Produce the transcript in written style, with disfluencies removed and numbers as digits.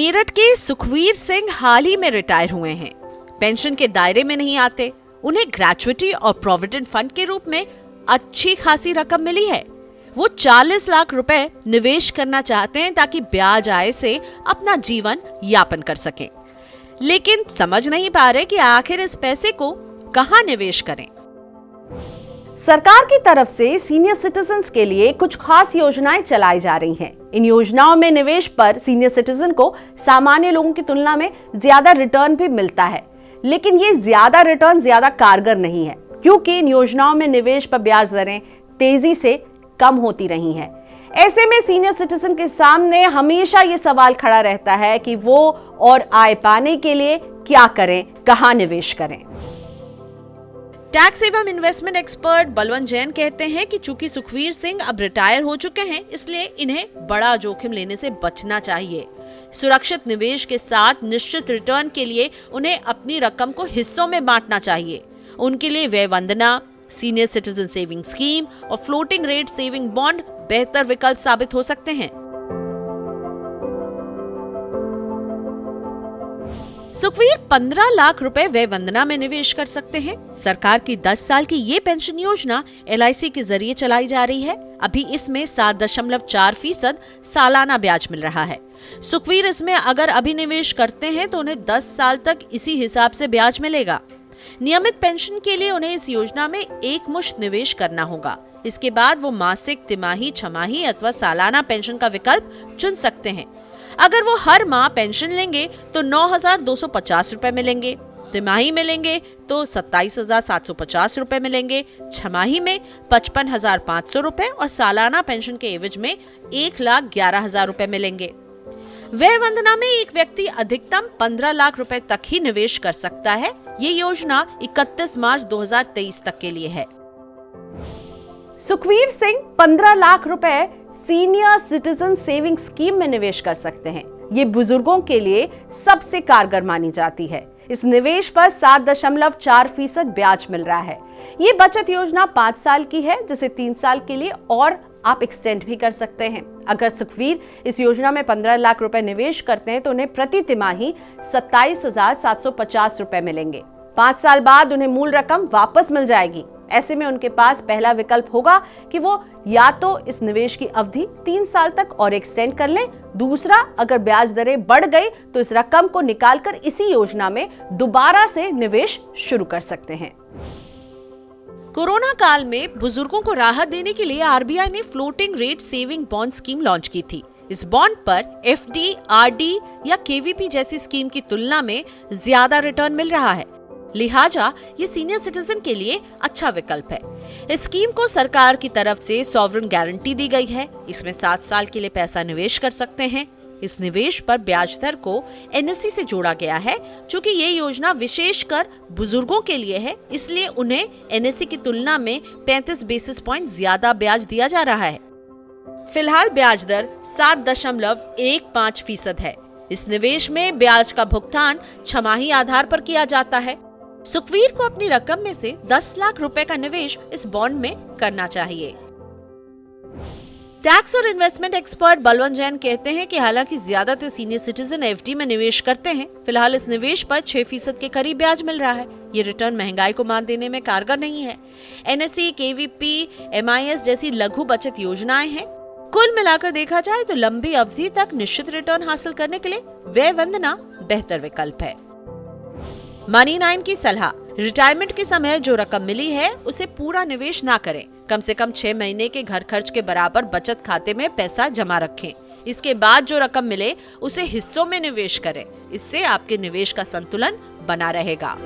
मेरठ के सुखवीर सिंह हाल ही में रिटायर हुए हैं। पेंशन के दायरे में नहीं आते। उन्हें ग्रेच्युटी और प्रोविडेंट फंड के रूप में अच्छी खासी रकम मिली है। वो 40 लाख रुपए निवेश करना चाहते हैं ताकि ब्याज आय से अपना जीवन यापन कर सकें, लेकिन समझ नहीं पा रहे कि आखिर इस पैसे को कहां निवेश करें। सरकार की तरफ से सीनियर सिटीजन्स के लिए कुछ खास योजनाएं चलाई जा रही हैं। इन योजनाओं में निवेश पर सीनियर सिटीजन को सामान्य लोगों की तुलना में ज्यादा रिटर्न भी मिलता है, लेकिन ये ज्यादा रिटर्न ज्यादा कारगर नहीं है, क्योंकि इन योजनाओं में निवेश पर ब्याज दरें तेजी से कम होती रही हैं। ऐसे में सीनियर सिटीजन के सामने हमेशा ये सवाल खड़ा रहता है कि वो और आय पाने के लिए क्या करें, कहां निवेश करें। टैक्स एवं इन्वेस्टमेंट एक्सपर्ट बलवंत जैन कहते हैं कि चूंकि सुखवीर सिंह अब रिटायर हो चुके हैं, इसलिए इन्हें बड़ा जोखिम लेने से बचना चाहिए। सुरक्षित निवेश के साथ निश्चित रिटर्न के लिए उन्हें अपनी रकम को हिस्सों में बांटना चाहिए। उनके लिए व्यय वंदना, सीनियर सिटीजन सेविंग स्कीम और फ्लोटिंग रेट सेविंग बॉन्ड बेहतर विकल्प साबित हो सकते हैं। सुखवीर 15 लाख रुपए व्यय वंदना में निवेश कर सकते हैं। सरकार की 10 साल की ये पेंशन योजना LIC के जरिए चलाई जा रही है। अभी इसमें 7.4% सालाना ब्याज मिल रहा है। सुखवीर इसमें अगर अभी निवेश करते हैं तो उन्हें 10 साल तक इसी हिसाब से ब्याज मिलेगा। नियमित पेंशन के लिए उन्हें इस योजना में एक मुश्त निवेश करना होगा। इसके बाद वो मासिक, तिमाही, छमाही अथवा सालाना पेंशन का विकल्प चुन सकते हैं। अगर वो हर माह पेंशन लेंगे तो 9,250 रुपए मिलेंगे, तिमाही में लेंगे तो 27,750 रुपए मिलेंगे, छमाही में 55,500 रुपए और सालाना पेंशन के एवज में 1,11,000 रुपए मिलेंगे। व्यय वंदना में एक व्यक्ति अधिकतम 15 लाख रुपए तक ही निवेश कर सकता है। ये योजना 31 मार्च 2023 तक के लिए है। सुखवीर सिंह 15 लाख रुपए सीनियर सिटीजन सेविंग स्कीम में निवेश कर सकते हैं। ये बुजुर्गों के लिए सबसे कारगर मानी जाती है। इस निवेश पर 7.4% ब्याज मिल रहा है। ये बचत योजना 5 साल की है, जिसे 3 साल के लिए और आप एक्सटेंड भी कर सकते हैं। अगर सुखवीर इस योजना में 15 लाख रुपए निवेश करते हैं तो उन्हें प्रति तिमाही 27,750 रुपए मिलेंगे। 5 साल बाद उन्हें मूल रकम वापस मिल जाएगी। ऐसे में उनके पास पहला विकल्प होगा कि वो या तो इस निवेश की अवधि 3 साल तक और एक्सटेंड कर लें। दूसरा, अगर ब्याज दरें बढ़ गई तो इस रकम को निकालकर इसी योजना में दोबारा से निवेश शुरू कर सकते हैं। कोरोना काल में बुजुर्गों को राहत देने के लिए RBI ने floating rate saving bond scheme launch की थी। इस बॉन्ड पर FD, RD या KVP जैसी स्कीम की तुलना में ज्यादा रिटर्न मिल रहा है, लिहाजा ये सीनियर सिटीजन के लिए अच्छा विकल्प है। इस स्कीम को सरकार की तरफ से सॉवरेन गारंटी दी गई है। इसमें 7 साल के लिए पैसा निवेश कर सकते हैं। इस निवेश पर ब्याज दर को NSE से जोड़ा गया है। चूंकि ये योजना विशेषकर बुजुर्गों के लिए है, इसलिए उन्हें NSE की तुलना में 35 बेसिस पॉइंट ज्यादा ब्याज दिया जा रहा है। फिलहाल ब्याज दर 7.15% है। इस निवेश में ब्याज का भुगतान छमाही आधार पर किया जाता है। सुखवीर को अपनी रकम में से 10 लाख रुपए का निवेश इस बॉन्ड में करना चाहिए। टैक्स और इन्वेस्टमेंट एक्सपर्ट बलवंत जैन कहते हैं कि हालांकि ज्यादातर सीनियर सिटीजन FD में निवेश करते हैं, फिलहाल इस निवेश पर 6% के करीब ब्याज मिल रहा है। ये रिटर्न महंगाई को मात देने में कारगर नहीं है। NSE, KVP, MIS जैसी लघु बचत योजनाएं हैं। कुल मिलाकर देखा जाए तो लंबी अवधि तक निश्चित रिटर्न हासिल करने के लिए व्यय वंदना बेहतर विकल्प है। मनी 9 की सलाह, रिटायरमेंट के समय जो रकम मिली है उसे पूरा निवेश ना करें। कम से कम 6 महीने के घर खर्च के बराबर बचत खाते में पैसा जमा रखें। इसके बाद जो रकम मिले उसे हिस्सों में निवेश करें। इससे आपके निवेश का संतुलन बना रहेगा।